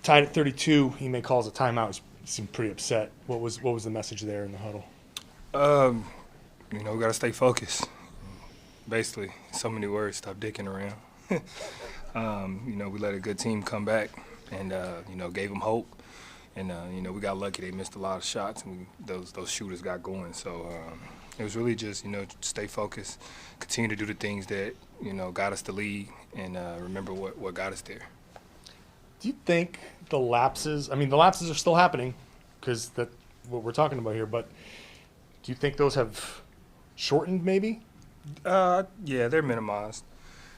Tied at 32, Ime calls a timeout. He seemed pretty upset. What was the message there in the huddle? We got to stay focused. Basically, so many words, stop dicking around. We let a good team come back and, gave them hope. And, we got lucky. They missed a lot of shots, and those shooters got going. So it was really just, stay focused, continue to do the things that, got us the lead, and remember what got us there. Do you think the lapses are still happening because that's what we're talking about here, but do you think those have shortened maybe? Yeah, they're minimized.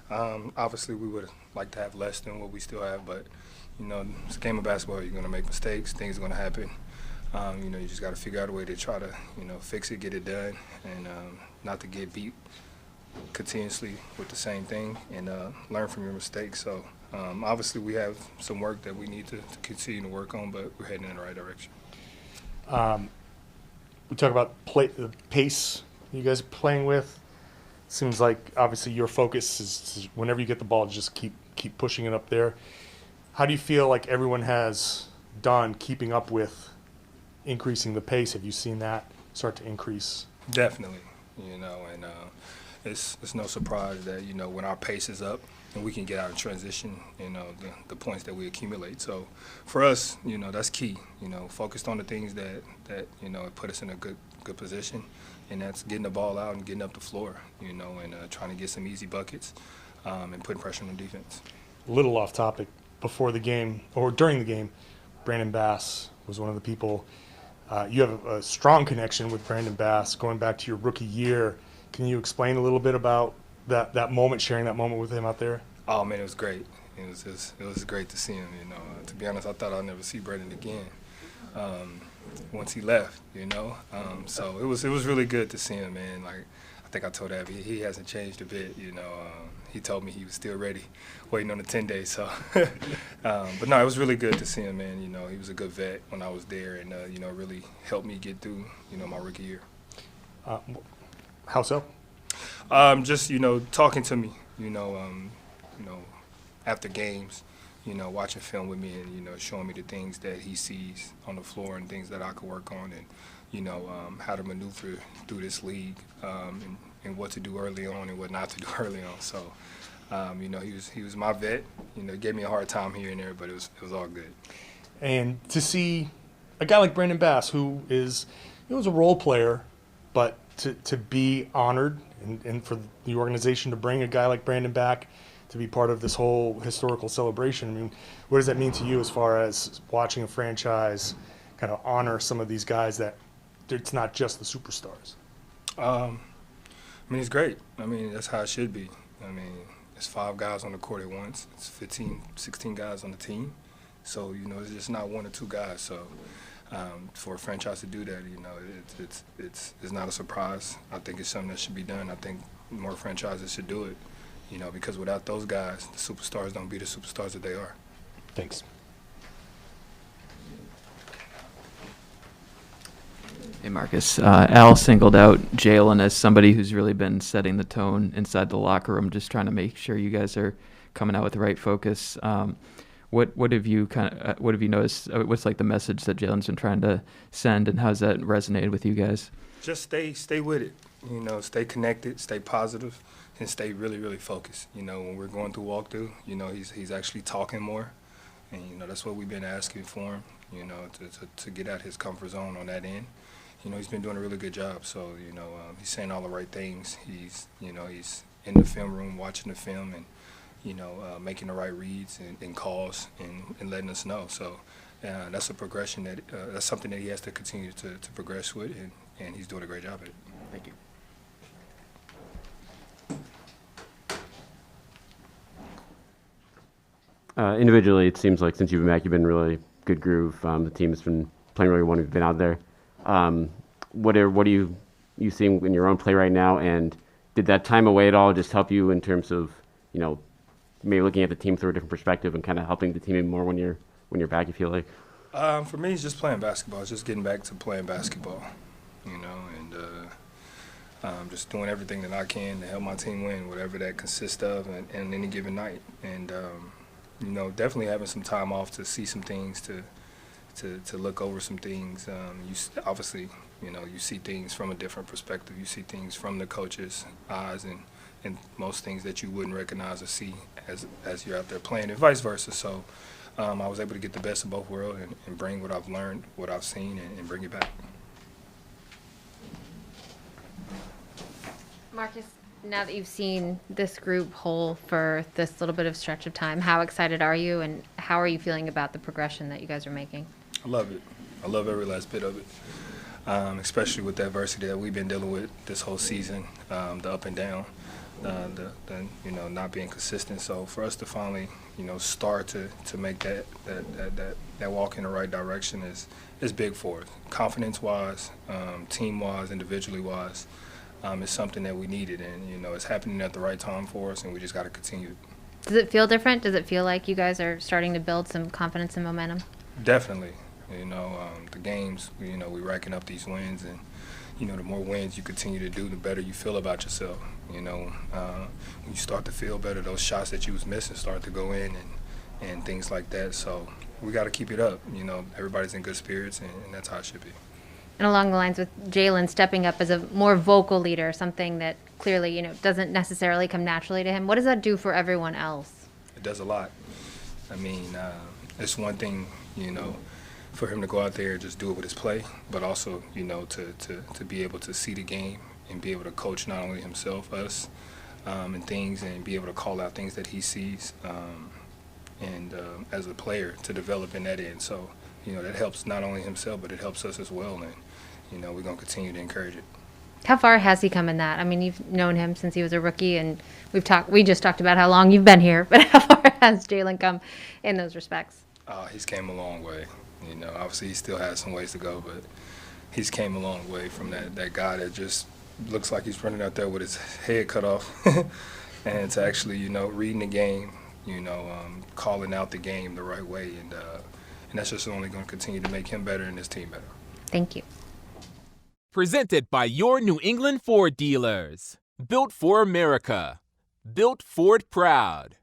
Obviously, we would like to have less than what we still have, but, it's a game of basketball. You're going to make mistakes. Things are going to happen. You just got to figure out a way to try to, fix it, get it done, and not to get beat continuously with the same thing and learn from your mistakes. So, obviously, we have some work that we need to continue to work on, but we're heading in the right direction. We talk about the pace you guys are playing with. Seems like obviously your focus is whenever you get the ball, just keep pushing it up there. How do you feel like everyone has done keeping up with increasing the pace? Have you seen that start to increase? Definitely, and it's no surprise that when our pace is up and we can get out of transition, the points that we accumulate. So for us, that's key. Focused on the things that put us in a good position. And that's getting the ball out and getting up the floor, and trying to get some easy buckets and putting pressure on the defense. A little off topic, before the game or during the game, Brandon Bass was one of the people. You have a strong connection with Brandon Bass going back to your rookie year. Can you explain a little bit about that moment, sharing that moment with him out there? Oh, man, it was great. It was great to see him, To be honest, I thought I'd never see Brandon again. Once he left, so it was really good to see him, man. Like I think I told Abby, he hasn't changed a bit, He told me he was still ready, waiting on the 10 days. So, but no, it was really good to see him, man. He was a good vet when I was there, and really helped me get through, my rookie year. How so? Just talking to me, after games. Watching film with me and, showing me the things that he sees on the floor and things that I could work on and, how to maneuver through this league and what to do early on and what not to do early on. So, he was my vet. Gave me a hard time here and there, but it was all good. And to see a guy like Brandon Bass, who was a role player, but to be honored and for the organization to bring a guy like Brandon back to be part of this whole historical celebration. I mean, what does that mean to you as far as watching a franchise kind of honor some of these guys that it's not just the superstars? It's great. That's how it should be. It's 5 guys on the court at once. It's 15, 16 guys on the team. So, it's just not 1 or 2 guys. So, for a franchise to do that, it's not a surprise. I think it's something that should be done. I think more franchises should do it. Because without those guys, the superstars don't be the superstars that they are. Thanks. Hey, Marcus. Al singled out Jalen as somebody who's really been setting the tone inside the locker room, just trying to make sure you guys are coming out with the right focus. What have you noticed? What's like the message that Jalen's been trying to send, and how's that resonated with you guys? Just stay with it. Stay connected, stay positive, and stay really, really focused. When we're going through walkthrough, he's actually talking more, and that's what we've been asking for him. To get out his comfort zone on that end. He's been doing a really good job. So he's saying all the right things. He's in the film room watching the film and making the right reads and calls and letting us know. So that's a progression that's something that he has to continue to progress with, and he's doing a great job at it. Thank you. Individually, it seems like since you've been back, you've been in really good groove. The team has been playing really well when you've been out there. What are you seeing in your own play right now? And did that time away at all just help you in terms of, maybe looking at the team through a different perspective and kind of helping the team more when you're back, you feel like? For me, it's just playing basketball. It's just getting back to playing basketball, and just doing everything that I can to help my team win, whatever that consists of, and any given night. And definitely having some time off to see some things, to look over some things. Obviously, you see things from a different perspective. You see things from the coach's eyes and most things that you wouldn't recognize or see as you're out there playing, and vice versa. So I was able to get the best of both worlds and bring what I've learned, what I've seen, and bring it back. Marcus, now that you've seen this group whole for this little bit of stretch of time, how excited are you, and how are you feeling about the progression that you guys are making? I love it. I love every last bit of it, especially with the adversity that we've been dealing with this whole season, the up and down, the not being consistent. So for us to finally, start to make that walk in the right direction is big for us. Confidence-wise, team-wise, individually-wise, it's something that we needed, and it's happening at the right time for us, and we just got to continue. Does it feel different? Does it feel like you guys are starting to build some confidence and momentum? Definitely. The games, we're racking up these wins, and, the more wins you continue to do, the better you feel about yourself. When you start to feel better, those shots that you was missing start to go in and things like that. So we got to keep it up. Everybody's in good spirits, and that's how it should be. And along the lines with Jalen stepping up as a more vocal leader, something that clearly, doesn't necessarily come naturally to him, what does that do for everyone else? It does a lot. I mean, it's one thing, for him to go out there and just do it with his play, but also, to be able to see the game and be able to coach not only himself, us, and things, and be able to call out things that he sees, and as a player to develop in that end. So, that helps not only himself, but it helps us as well, and, we're going to continue to encourage it. How far has he come in that? I mean, you've known him since he was a rookie, and we just talked about how long you've been here, but how far has Jalen come in those respects? He's came a long way. Obviously he still has some ways to go, but he's came a long way from that guy that just looks like he's running out there with his head cut off, and to actually, reading the game, calling out the game the right way, and that's just only going to continue to make him better and his team better. Thank you. Presented by your New England Ford dealers. Built for America. Built Ford proud.